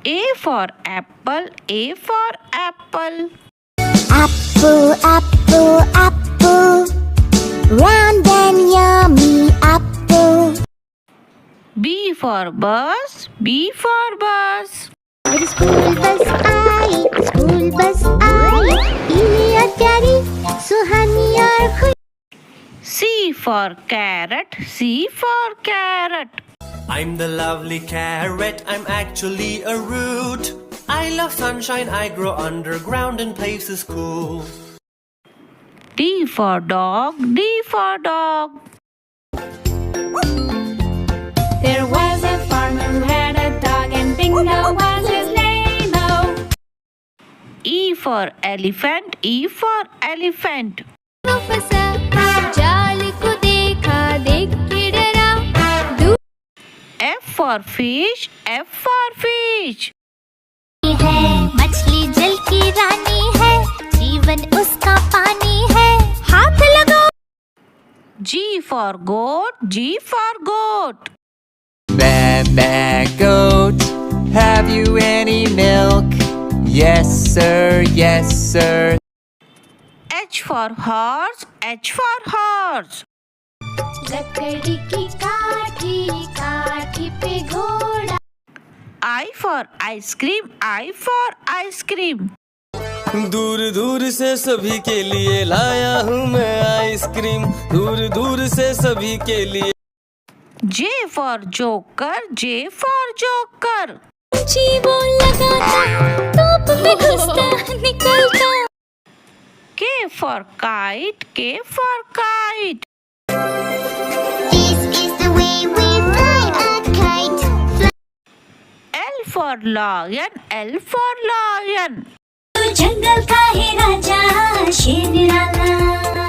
A for apple, A for apple. Apple, apple, apple. Round and yummy apple. B for bus, B for bus. School bus आई इली और प्यारी सुहानी और खुश. C for carrot, C for carrot. I'm the lovely carrot, I'm actually a root. I love sunshine, I grow underground in places cool. D for dog, D for dog. There was a farmer who had a dog, and Bingo was his name-o. E for elephant, E for elephant. जाल को देखा, देख के डरा. F for fish, F for fish. है मछली जल की रानी है, जीवन उसका पानी है. हाथ लगाओ. G for goat, G for goat. Meh, goat, have you any milk? Yes, sir, yes, sir. H for horse, H for horse. लकड़ी की काठी, काठी पे घोड़ा. I for ice cream, I for ice cream. दूर दूर से सभी के लिए लाया हूँ मैं आइसक्रीम. दूर दूर से सभी के लिए. J for joker, J for joker. जी वो लगाता, तोप में घुसता, निकलता. K for kite, K for kite. This is the way we fly a kite. L for lion, L for lion. जंगल का है राजा, शेर निराला.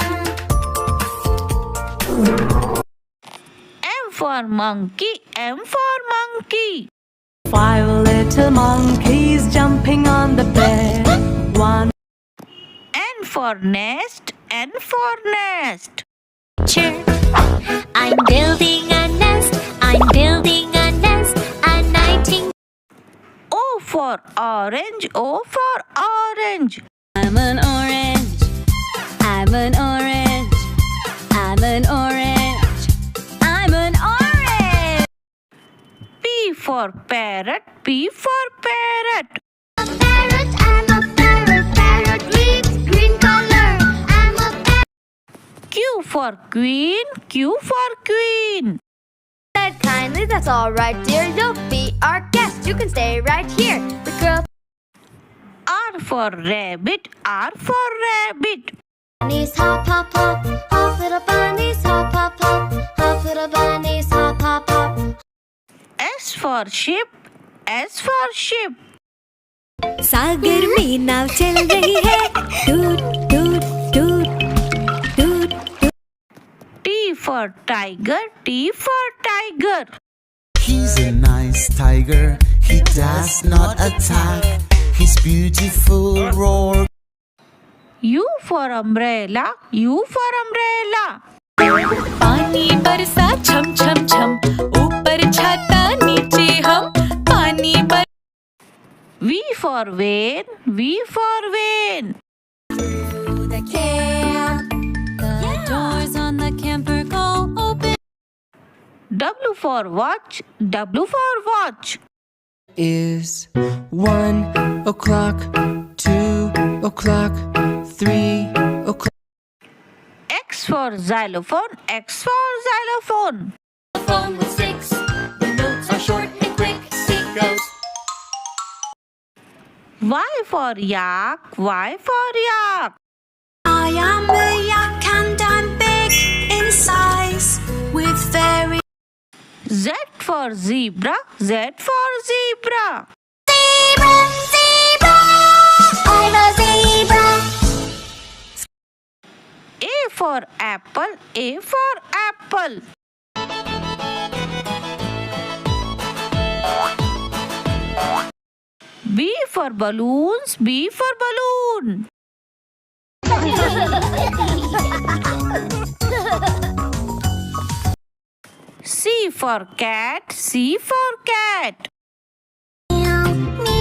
M for monkey, M for monkey. 5 little monkeys jumping on the bed. One. N for nest, N for nest. I'm building a nest. I'm building a nest. A nightingale. O for orange, O for orange. I'm an orange. I'm an orange. I'm an orange. I'm an orange. P for parrot, P for parrot. A parrot. I'm a parrot. Parrot with green color. I'm a parrot. Q for queen, Q for queen. Said kindly, that's all right, dear. You'll be our guest. You can stay right here. The girl. R for rabbit, R for rabbit. Bunnies hop, hop, hop. Hop, little bunnies hop, hop, hop. Hop, little bunnies hop, hop, hop. S for ship, S for ship. सागर में नाव चल रही है. टूट टूट टूट टूट. T for tiger, T for tiger. He's a nice tiger, he does not attack. His beautiful roar. U for umbrella, U for umbrella. पानी बरसा छम छम छम, ऊपर छाता नीचे हम. पानी बर. V for vane, V for vane. The camp. The doors on the camper go open. W for watch, W for watch. Is 1 o'clock, 2 o'clock, 3 o'clock. X for xylophone, X for xylophone. Phone with sticks. The notes are short and quick. It goes. Y for yak, Y for yak. I am a yak and I'm big in size with very. Z for zebra, Z for zebra. Zebra, zebra. I'm a zebra. A for apple, A for apple. B for balloons, B for balloon. C for cat, C for cat. Meow, meow.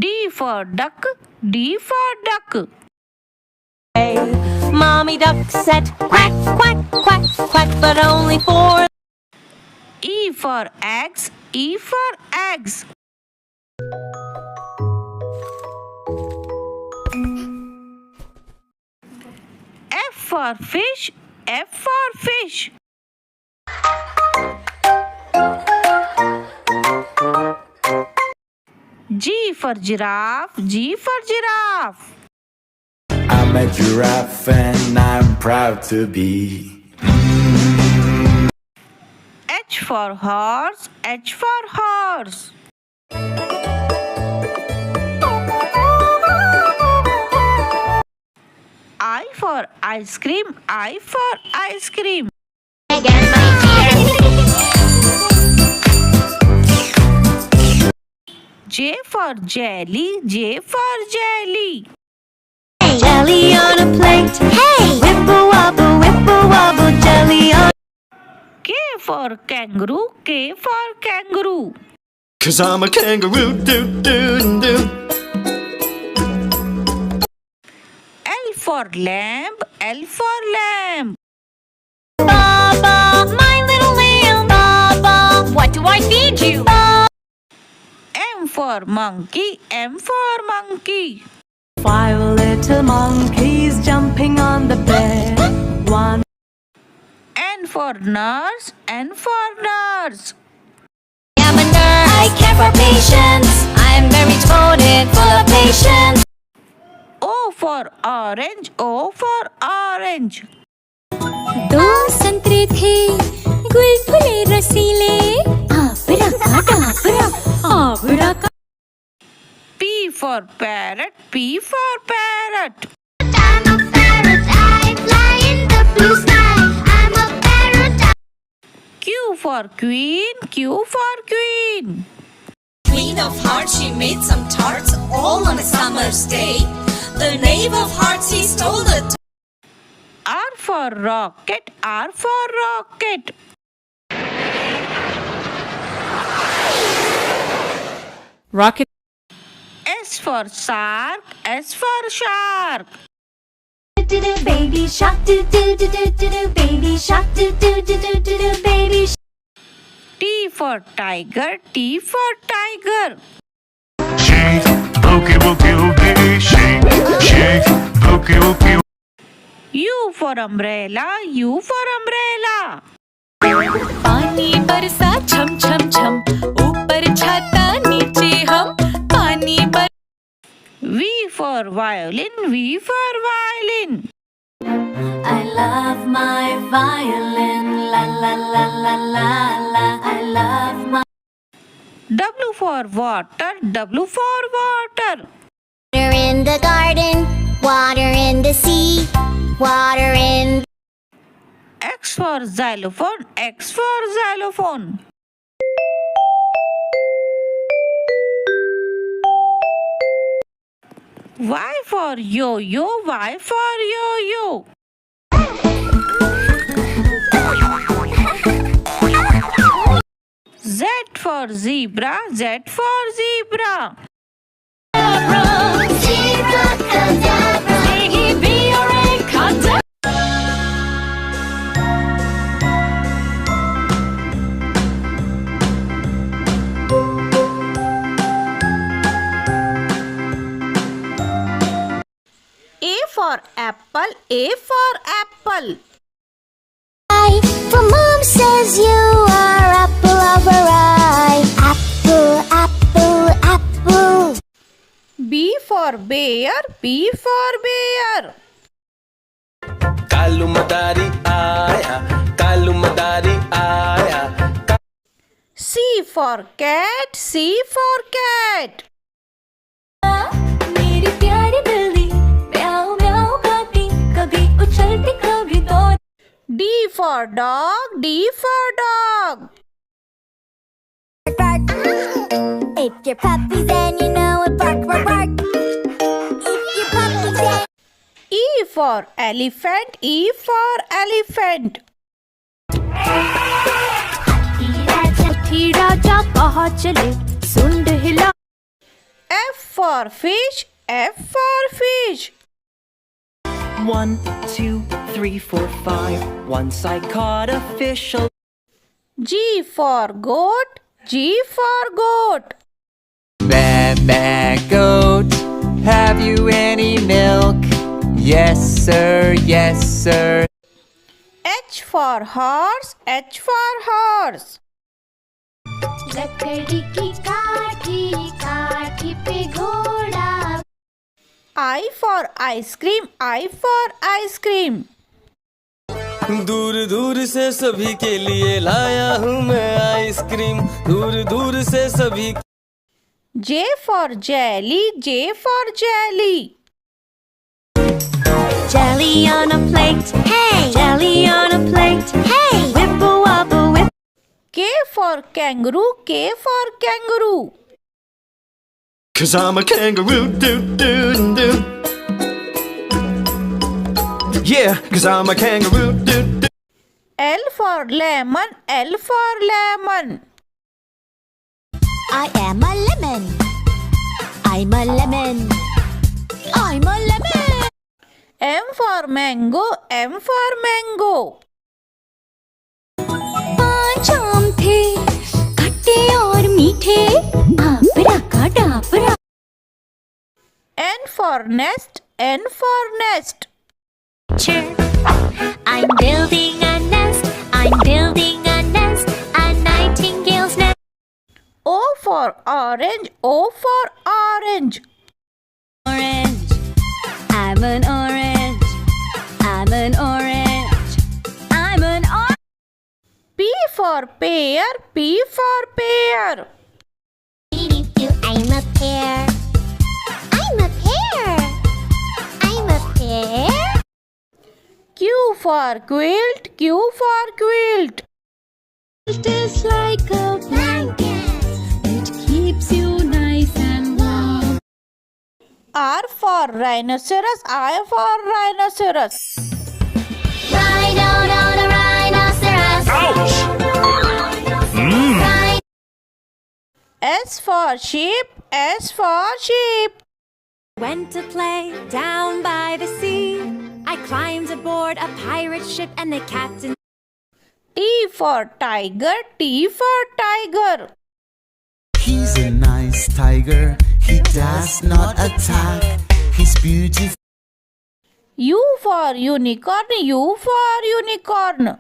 D for duck, D for duck. Mommy duck said quack, quack, quack, quack, but only for E for eggs, E for eggs. F for fish, F for fish. G for giraffe, G for giraffe. I'm a giraffe and I'm proud to be. H for horse, H for horse. I for ice cream, I for ice cream. J for jelly, J for jelly. jelly on a plate. Hey! Whipple wobble, jelly on. K for kangaroo, K for kangaroo. 'Cause I'm a kangaroo, do. L for lamb, L for lamb. Baba, my little lamb. Baba, what do I feed you? M for monkey, M for monkey. 5 little monkeys jumping on the bed. One N for nurse, N for nurse. I'm a nurse. I care for patients. I'm very devoted, full of patience. O for orange, O for orange. 2 संतरे थे गुलगुले रसीले आबरा का P for parrot, P for parrot. I'm a parrot, I fly in the blue sky. I'm a parrot. Q for queen, Q for queen. Queen of Hearts, she made some tarts all on a summer's day. The knave of hearts, he stole the R for rocket, R for rocket. rocket. S for shark, S for shark. Baby shark, do do do do do do. Baby shark, do do do do do do. Baby shark. T for tiger, T for tiger. Shake, bookie, bookie, bookie, shake, shake, bookie, bookie. U for umbrella, U for umbrella. पानी बरसा छम छम छम ऊपर छाता नीचे हम पानी बर V for violin, V for violin. I love my violin, la la la la la la. I love my W for water, W for water. Water in the garden, water in the sea, water in. X for xylophone, X for xylophone. Y for yo-yo, Y for yo-yo. Z for zebra, Z for zebra. Zebra cadabra. A for apple, A for apple. For mom says you are apple of her eye. Apple, apple, apple. B for bear, B for bear. Kalu madari aya, kalu madari aya. C for cat, C for cat. मेरी प्यारी बिल्ली म्याऊ म्याऊ करती कभी उछलती कभी दौड़ D for dog, D for dog. Bark, bark. If you're puppies then you know it. Bark, bark, bark. If you're puppies then. E for elephant, E for elephant. राजा कहाँ चले सुंड हिला F for fish, F for fish. 1, 2, 3, 4, 5. Once I caught a fish. G for goat, G for goat. Meh, meh, goat, have you any milk? Yes, sir, yes, sir. H for horse, H for horse. लकड़ी की काठी काठी पे घोड़ा I for ice cream, I for ice cream. दूर दूर से सभी के लिए लाया हूँ मैं आइसक्रीम दूर दूर से सभी J for jelly, J for jelly. Jelly on a plate, hey! Jelly on a plate, hey! Whipple wobble whip. K for kangaroo, K for kangaroo. 'Cause I'm a kangaroo, do. Yeah, 'cause I'm a kangaroo, do. L for lemon, L for lemon. I am a lemon. I'm a lemon. I'm a lemon. M for mango, M for mango. 5 आम थे खट्टे और मीठे आपरा का डापरा. N for nest, N for nest. I'm building a nest. I'm building a nest. A nightingale's nest. O for orange, O for orange. Orange, I'm an orange. I'm an orange. I'm an orange. P for pear, P for pear. I'm a pear. I'm a pear. I'm a pear. Q for quilt, Q for quilt. It is like a blanket. It keeps you nice and warm. R for rhinoceros, I for rhinoceros. Rhino, no, the rhinoceros. Ouch! S for sheep, S for sheep. Went to play down by the sea. I climbed aboard a pirate ship and the captain. T for tiger, T for tiger. He's a nice tiger, he does not attack. He's beautiful. U for unicorn, U for unicorn.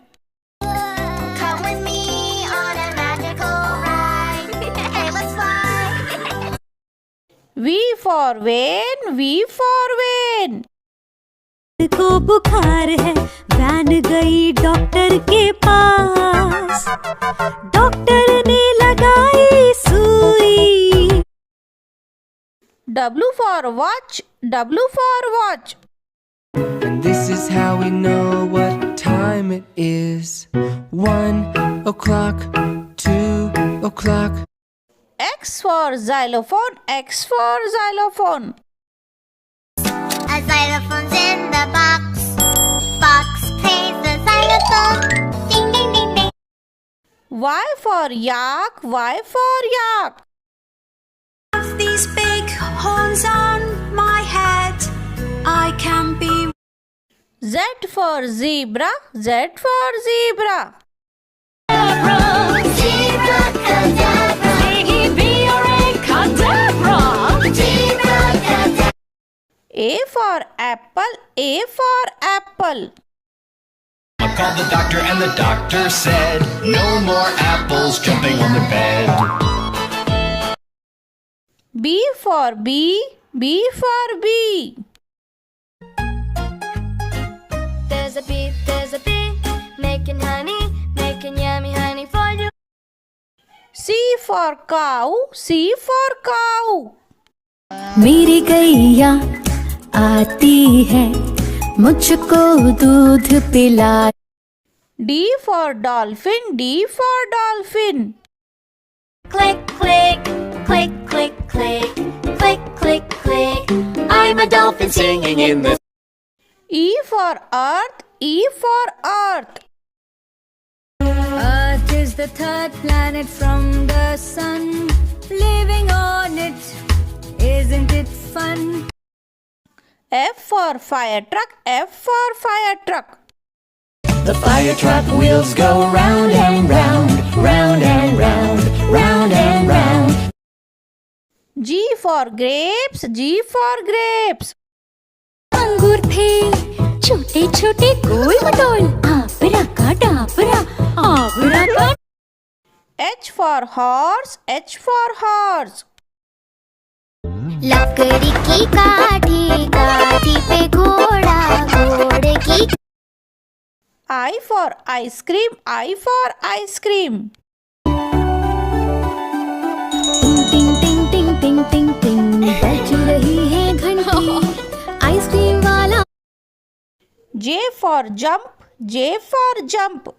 Come with me on a magical ride. Hey, let's fly. V for vane, V for vane. को बुखार है van गई doctor के पास. Doctor ने लगाई सुई. W for watch, W for watch. And this is how we know what time it is 1 o'clock 2 o'clock. X for xylophone, X for xylophone. A xylophone's in the box. Box plays the xylophone. Ding, ding, ding, ding. Y for yak, Y for yak. These big horns on my head. I can be. Z for zebra, Z for zebra. Zebra, cadabra. Zebra, cadabra. A for apple, A for apple. I called the doctor and the doctor said, no more apples jumping on the bed. B for bee, B for bee. There's a bee, making honey, making yummy honey for you. C for cow, C for cow. मेरी गैया आती है मुझको दूध पिला. D for dolphin, D for dolphin. Click, click, click, click, click, click, click, click. I'm a dolphin singing in the. E for earth, E for earth. Earth is the third planet from the sun. Living on it Isn't it fun? F for fire truck, F for fire truck. The fire truck wheels go round and round, round and round, round and round. G for grapes, G for grapes. अंगूर थे छोटे छोटे गोल मटोल आबरा का डाबरा आबरा का H for horse, H for horse. लकड़ी की काठी काठी पे घोड़ा घोड़े की I for ice cream, I for ice cream. टिंग टिंग टिंग टिंग टिंग टिंग बज रही है घंटी आइसक्रीम वाला J for jump, J for jump.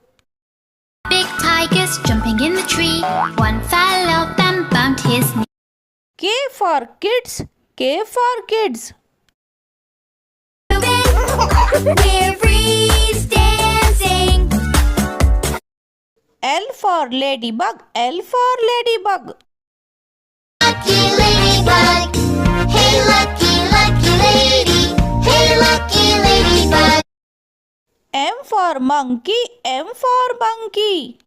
Big tigers jumping in the tree. One fell off and bumped his knee. K for kids, K for kids. Mary's dancing. L for ladybug, L for ladybug. Lucky ladybug, hey lucky lucky lady, hey lucky ladybug. M for monkey, M for monkey.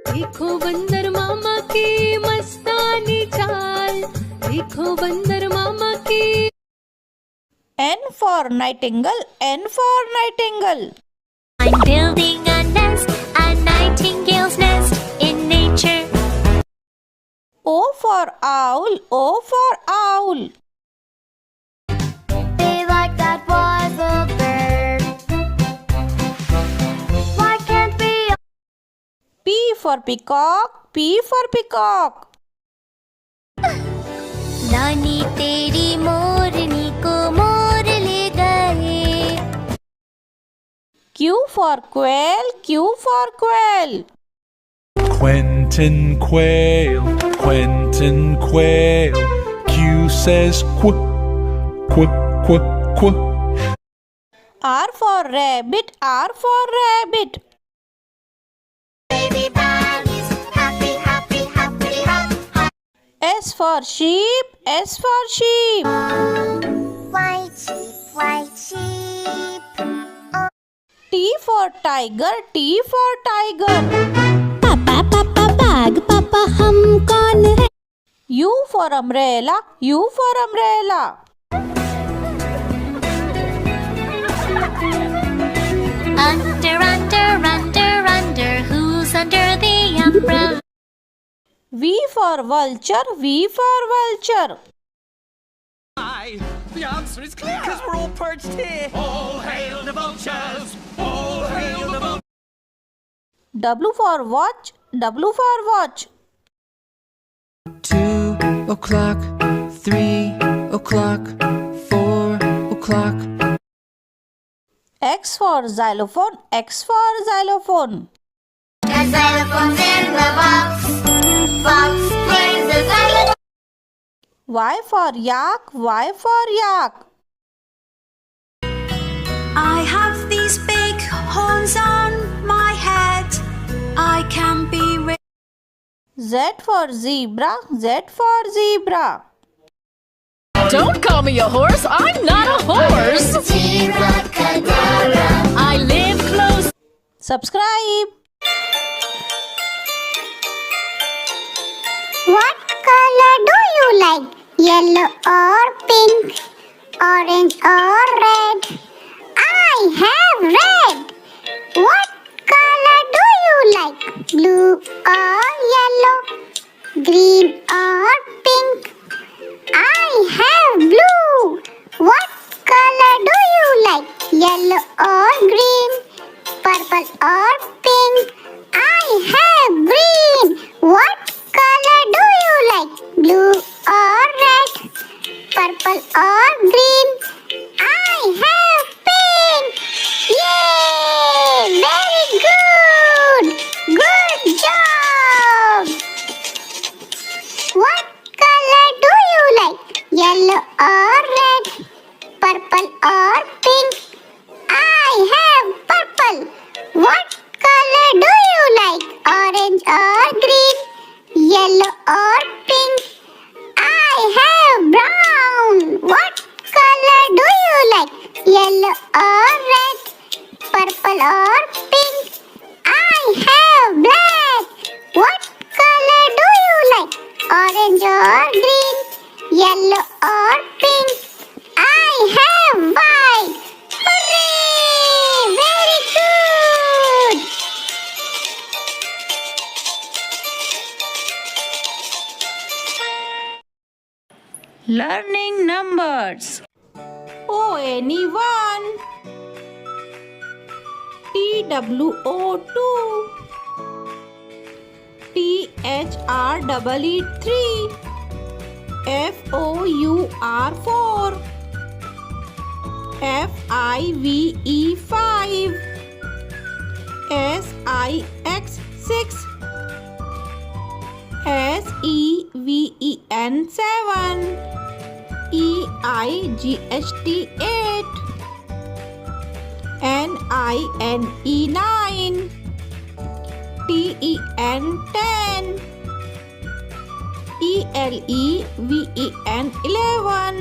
देखो बंदर मामा की मस्तानी चाल, देखो बंदर मामा की. N for nightingale, N for nightingale. I'm building a nest, a nightingale's nest in nature. O for owl, O for owl. They like that was a bird. Why can't we? P for peacock, P for peacock. रानी तेरी मोरनी को मोर ले गए. Q for quail, Q for quail. Quentin Quail, Quentin Quail. Q says qu, qu, qu, qu. R for rabbit, R for rabbit. Baby bunnies, happy, happy, happy, happy. S for sheep, S for sheep. White sheep. T for tiger, T for tiger. पापा पापा bag पापा हम कौन है. U for umbrella, U for umbrella. Under under under under who's under the umbrella. V for vulture, V for vulture. The answer is clear, because we're all perched here. All hail the vultures! All hail the vultures! W for watch, W for watch. 2 o'clock, 3 o'clock, 4 o'clock. X for xylophone, X for xylophone. The xylophone's in the box. Fox plays the xylophone. Y for yak, Y for yak. I have these big horns on my head. I can be Z for zebra, Z for zebra. Don't call me a horse, I'm not a horse. Zebra kadabra. I live close. Subscribe. What color do you like? Yellow or pink? Orange or red? I have red. What color do you like? Blue or yellow? Green or pink? I have blue. What color do you like? Yellow or green? Purple or pink? I have green. What color do you like? Blue or red? Purple or green? I have pink. Yay! Learning numbers. O anyone? TWO2. THREE3. FOUR4. FIVE5. SIX6. SEVEN7. EIGHT8. NINE9. TEN10. ELEVEN.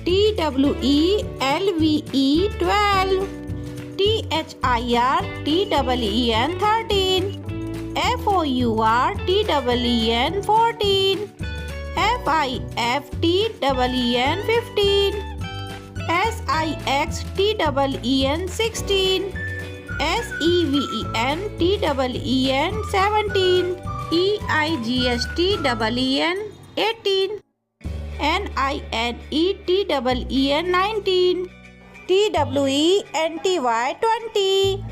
TWELVE12. THIRTEEN13. FOURTEEN14. FIFTEEN15. SIXTEEN16. SEVENTEEN17. EIGHTEEN 18. NINETEEN 19. TWENTY 20.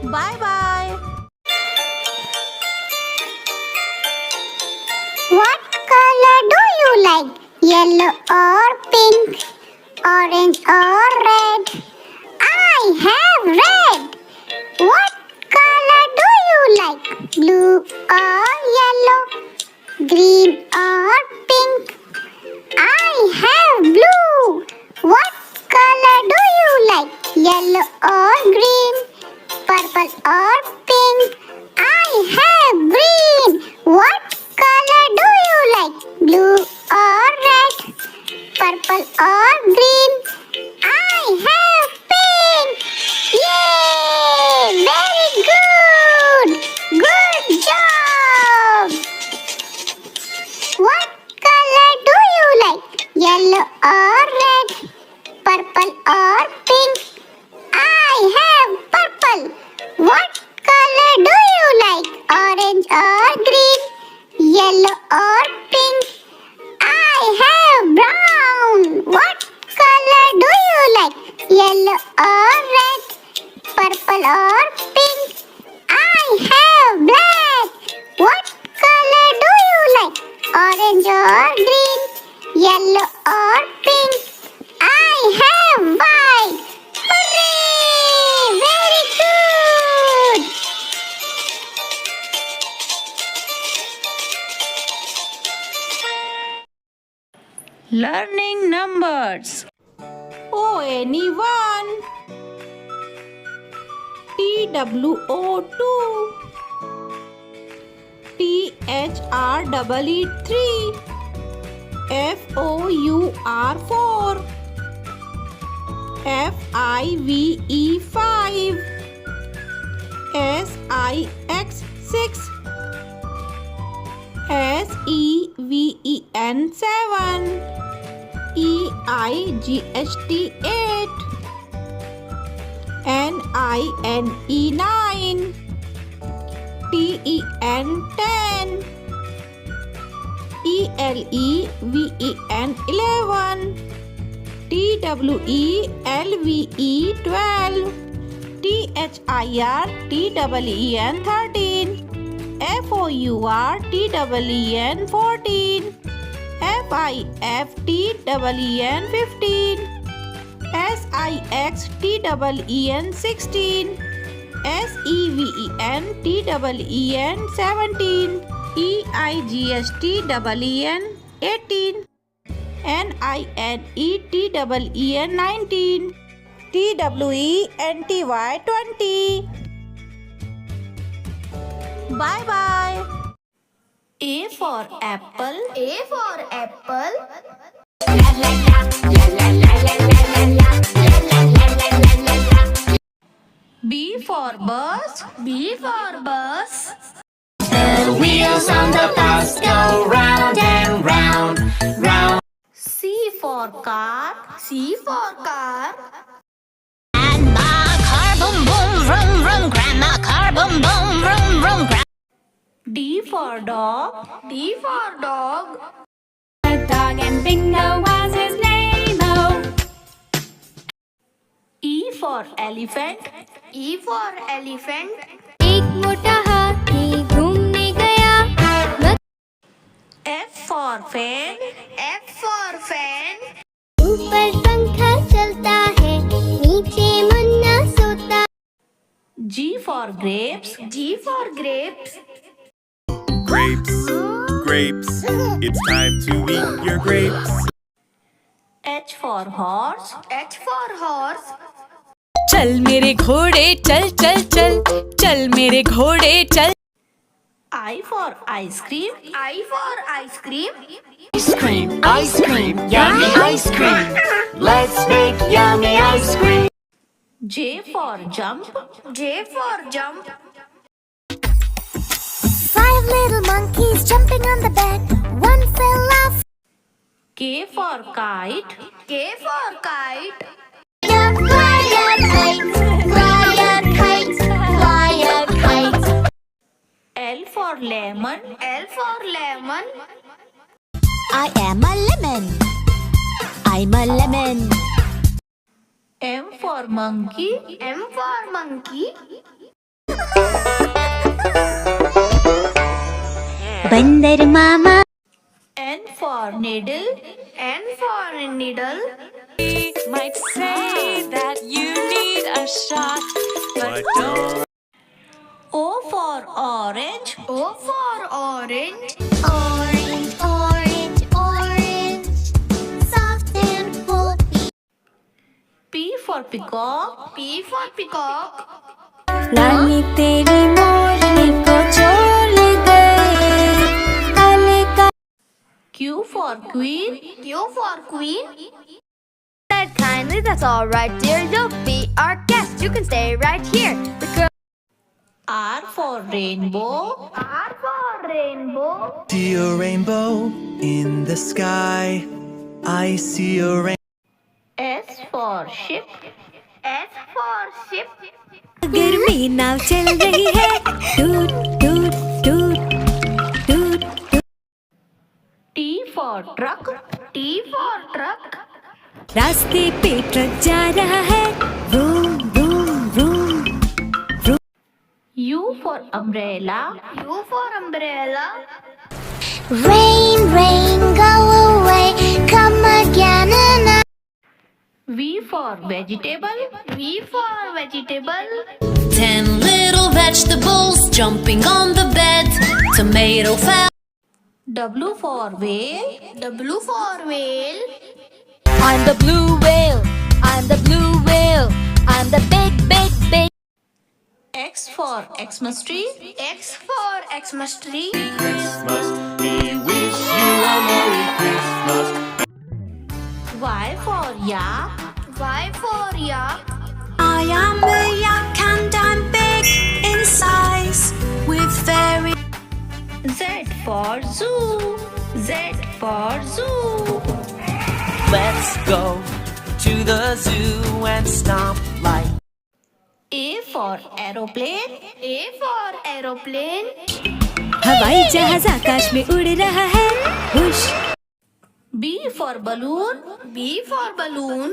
Bye bye. What color do you like? Yellow or pink? Orange or red? I have red. What color do you like? Blue or yellow? Green or pink? I have blue. What color do you like? Yellow or green? Purple or pink? I have green. What color do you like? Blue or red? Purple or green? I have pink. Yay! Very good. Good job. What color do you like? Yellow or red? Purple or pink? I have purple. What color do you like? Orange or green? Yellow or pink? I have brown. What color do you like? Yellow or red? Purple or pink? I have black. What color do you like? Orange or green? Yellow or pink? I have white. Hooray! Very good. Learning numbers. O anyone? TWO2. THREE3. FOUR4. FIVE5. SIX6. SEVEN7. EIGHT8. NINE9. TEN10. ELEVEN11. TWELVE12. THIRTEEN13. FOURTEEN14. FIFTEEN15. SIXTEEN16. SEVENTEEN17. EIGHTEEN 18. NINETEEN 19. TWENTY 20. Bye bye. A for apple. A for apple. B for bus. B for bus. The wheels on the bus go round and round, round. C for car. C for car. Grandma car boom boom vroom vroom. Grandma car boom boom vroom vroom. D for dog. D for dog. A dog and Bingo was his name-o. E for elephant. E for elephant. एक मोटा हाथी घूमने गया F for fan. F for fan. ऊपर पंखा चलता है नीचे मुन्ना सोता G for grapes. G for grapes. Grapes, grapes, it's time to eat your grapes. H for horse. H for horse. चल मेरे घोड़े चल चल चल, चल मेरे घोड़े चल. I for ice cream. I for ice cream. Ice cream, yummy ice cream. Let's make yummy ice cream. J for jump. J for jump. 5 little monkeys jumping on the bed. One fell off. K for kite. K for kite. Fly a kite, fly a kite, fly a kite. L for lemon. L for lemon. I am a lemon. I'm a lemon. M for monkey. M for monkey. बंदर मामा N for needle. N for needle. We might say that you need a shot, but don't. O for orange. O for orange. Orange, orange, orange. Soft and pulpy. P for peacock. P for peacock. रानी तेरी मोरनी को छोड़ गए काले का Q for queen. Q for queen. Said kindly, that's all right, dear. You'll be our guest. You can stay right here. The girl. R for rainbow. R for rainbow. See a rainbow in the sky. I see a rainbow. S for ship. S for ship. गर्मी नाव चल रही है टूट टूट टूट टूट टूट. T for truck. T for truck. रास्ते पे ट्रक जा रहा है room room room. U for umbrella. U for umbrella. Rain, rain, go away. Come again and again. V for vegetable. V for vegetable. 10 little vegetables jumping on the bed. Tomato fell. W for whale. W for whale. I'm the blue whale. I'm the blue whale. I'm the big, big, big. X for Xmas tree. X for Xmas tree. Christmas, we wish you a Merry Christmas. Y for yak. Y for yak. I am a yak and I'm big in size with very. Z for zoo. Z for zoo. Let's go to the zoo and stomp like. A for aeroplane. A for aeroplane. हवाई जहाज आकाश में उड़ रहा है हुश. B for balloon. B for balloon.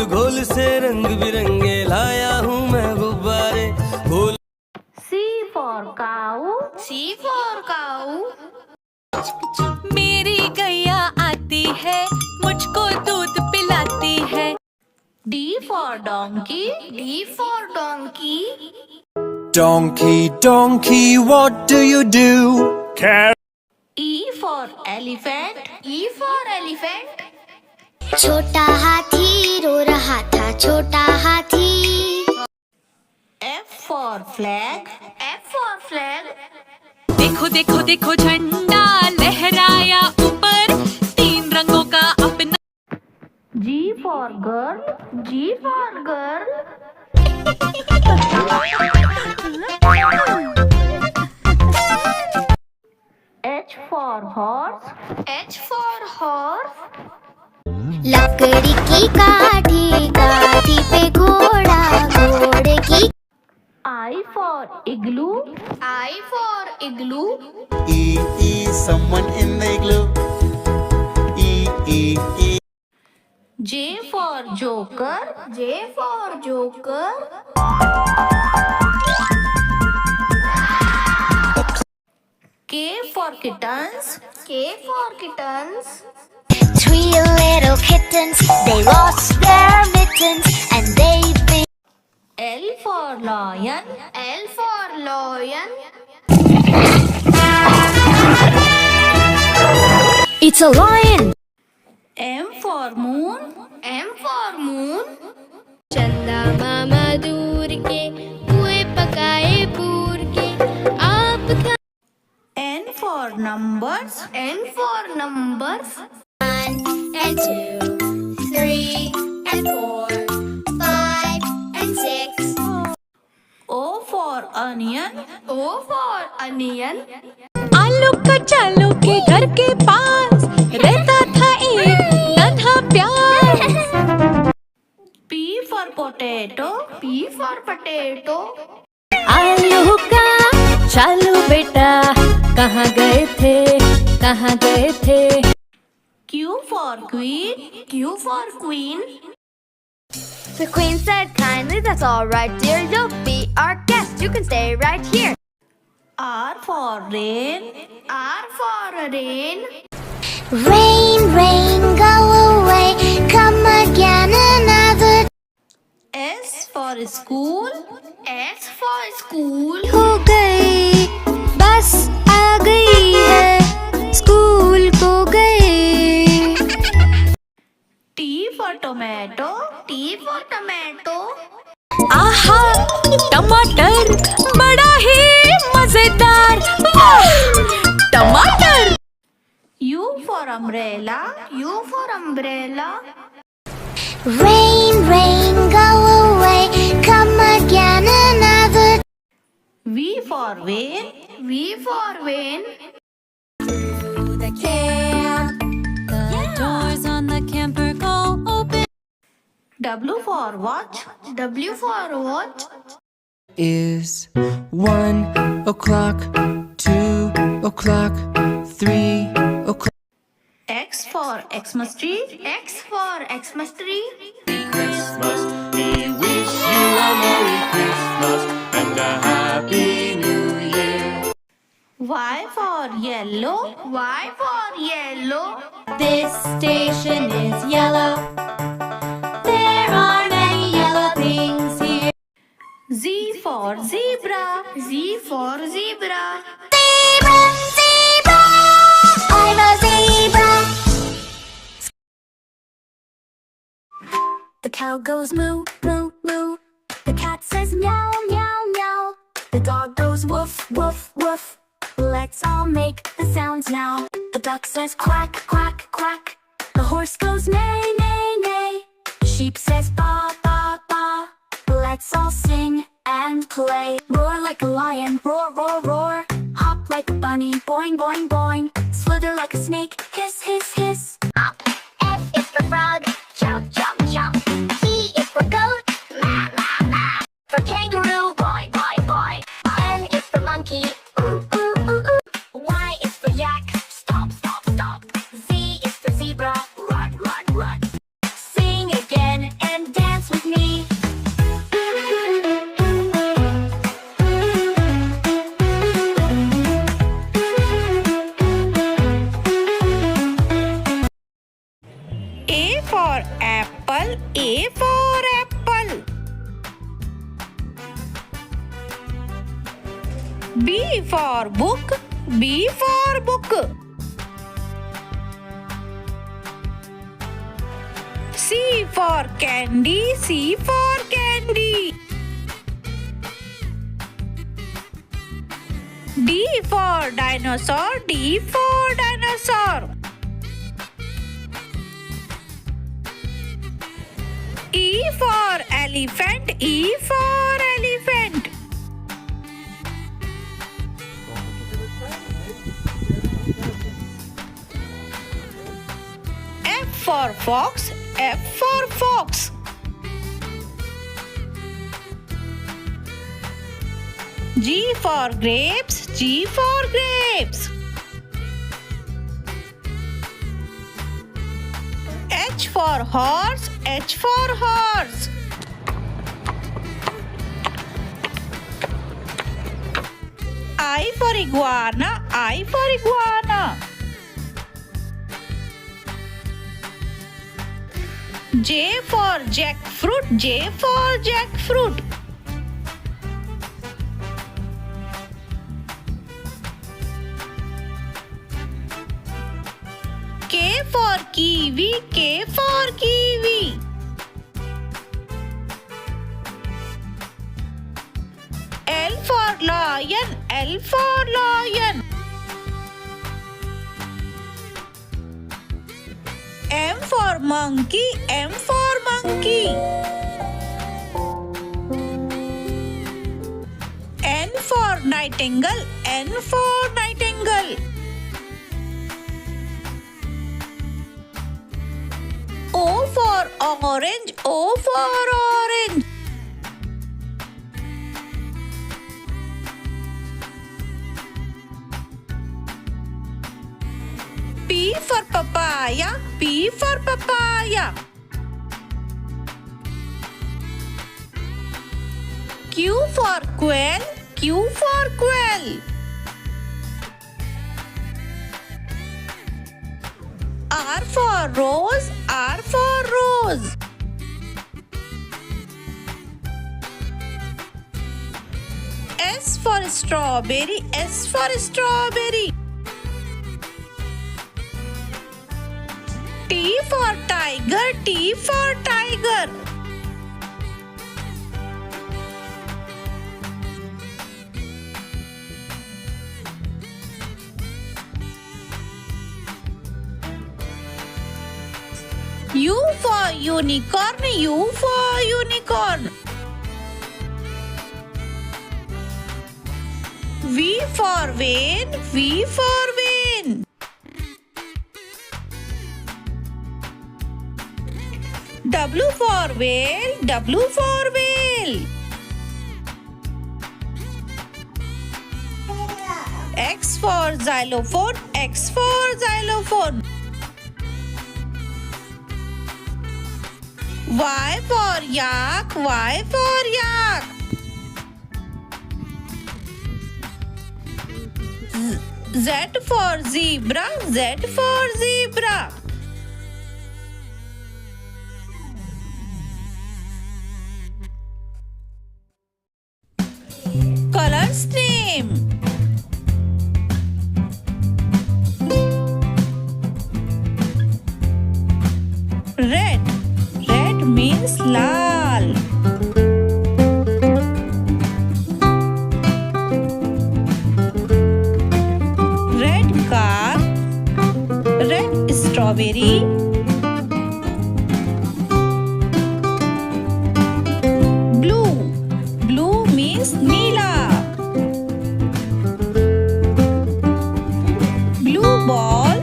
घोल से रंग बिरंगे लाया हूँ मैं गुब्बारे घोल. C for cow. C for cow. मेरी गैया आती है मुझको दूध पिलाती है. D for donkey. D for donkey. Donkey, donkey, what do you do? E for elephant. E for elephant. छोटा हाथी रो रहा था छोटा हाथी. F for flag. F for flag. देखो देखो देखो झंडा लहराया ऊपर 3 रंगों का अपना. G for girl. G for girl. H for horse. H for horse. लकड़ी की काठी काठी पे घोड़ा घोड़े की. I for igloo. I for igloo. E, someone in the igloo. E. J for joker. J for joker. K for kittens. K for kittens. 3 little kittens, they lost their mittens and they bit. L for lion. L for lion. It's a lion. M for moon. M for moon. चंदा मामा दूर के कुएं पकाए पूर के आप खा N for numbers. N for numbers. 1 and 2, 3 and 4, 5 and 6. O for onion. O for onion. आलू कचालू के घर के पास रहता था एक नन्हा प्यार। P for potato. P for potato. आलू का चालू बेटा कहाँ गए थे Q for queen. Q for queen. The queen said kindly, that's all right, dear. You'll be our guest. You can stay right here. R for rain. R for rain. Rain, rain, go away, come again another. S for school. S for school. हो गई, बस आ गई है, school को गए. T for tomato. T for tomato. आहा टमाटर बड़ा ही मजेदार, वाह टमाटर। U for umbrella. U for umbrella. Rain, rain, go away, come again another. V for van. V for van. The camp, the doors on the camper go open. W for watch. W for watch. Is 1 o'clock, 2 o'clock, 3 o'clock. X for Xmas tree. X for Xmas tree. Christmas. We wish you a Merry Christmas and a Happy New Year. Y for yellow. Y for yellow. This station is yellow. There are many yellow things here. Z for zebra. Z for zebra. Zebra, zebra, I'm a zebra. The cow goes moo, moo, moo. The cat says meow, meow, meow. The dog goes woof, woof, woof. Let's all make the sounds now. The duck says quack, quack, quack. The horse goes neigh, neigh, neigh. The sheep says ba, ba, ba. Let's all sing and play. Roar like a lion, roar, roar, roar. Hop like a bunny, boing, boing, boing. Slither like a snake, hiss, hiss, hiss. F is for frog, jump, jump, jump. T is for goat, ma, ma, ma. For kangaroo, boy, boy, boy. N is for monkey, ooh, ooh, ooh, ooh. Y is for yak, stomp, stomp, stomp. Z is for zebra, run, run, run. Sing again and dance with me. A for apple. A for apple. B for book. B for book. C for candy. C for candy. D for dinosaur. D for dinosaur. E for elephant. E for elephant. F for fox. F for fox. G for grapes, G for grapes. H for horse, H for horse. I for iguana, I for iguana. J for jackfruit, J for jackfruit. K for kiwi, K for kiwi. L for lion, L for lion. M for monkey, M for monkey. N for nightingale, N for nightingale. O for orange, O for orange. P for papaya, P for papaya. Q for quail, Q for quail. R for rose, R for rose. S for strawberry, S for strawberry. T for tiger, T for tiger. U for unicorn, U for unicorn. V for vane, V for vane. W for whale, W for whale. X for xylophone, X for xylophone. Y for yak, Y for yak. Z for zebra, Z for zebra. Colors name. Red. Red means lal. Red car. Red strawberry. Blue. Blue means neela. Blue ball.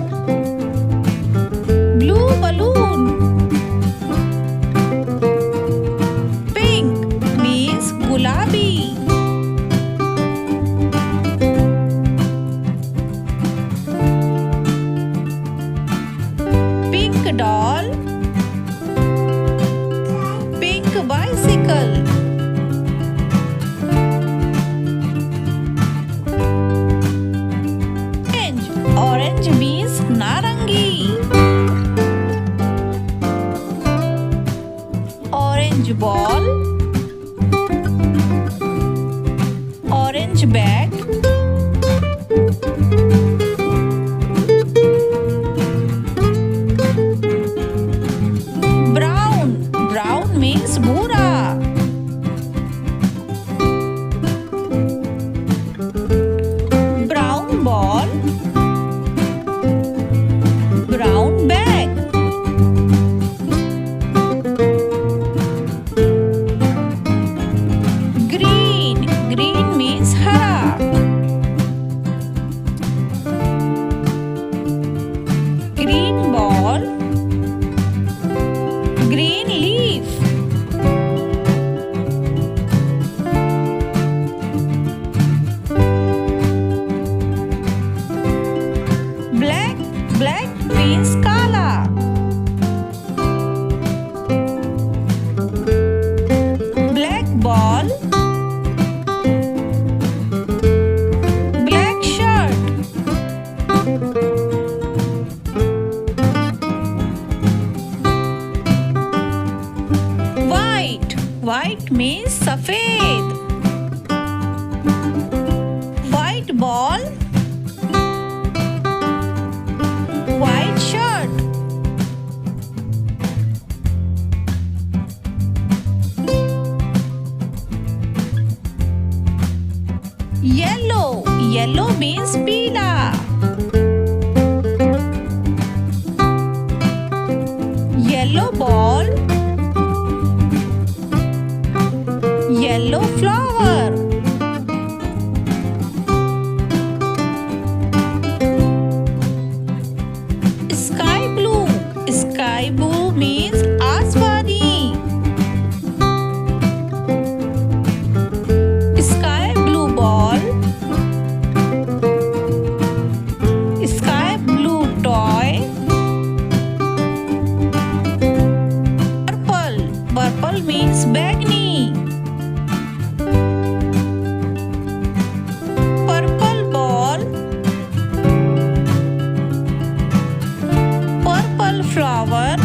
Blue balloon. Pink means gulabi. Pink doll. Pink bicycle. Orange. Orange means narangi. Orange ball. Orange bag. Brown. Brown means bhura. Brown ball. Brown bag. Green. Green means hara. ball, white shirt, yellow, yellow means peela, yellow ball, yellow flower, sky blue, sky blue means aswadi, sky blue ball, sky blue toy, purple, purple means bagni, purple ball, purple flower,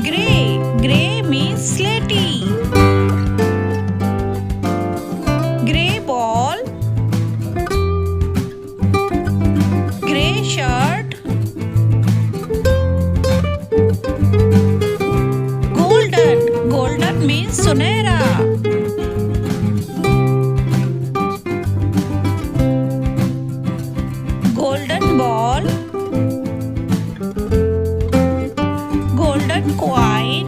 gray, gray means slaty, gray ball, gray shirt, golden, golden means sunera, golden ball, golden coin,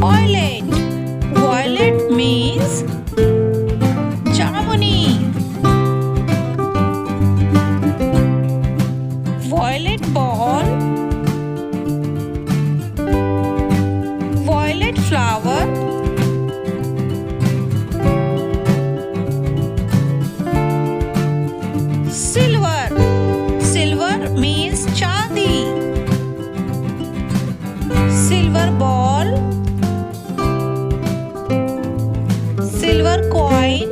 violet, violet means jamuni, violet ball, violet flower, silver, silver means chandi, silver ball, silver coin,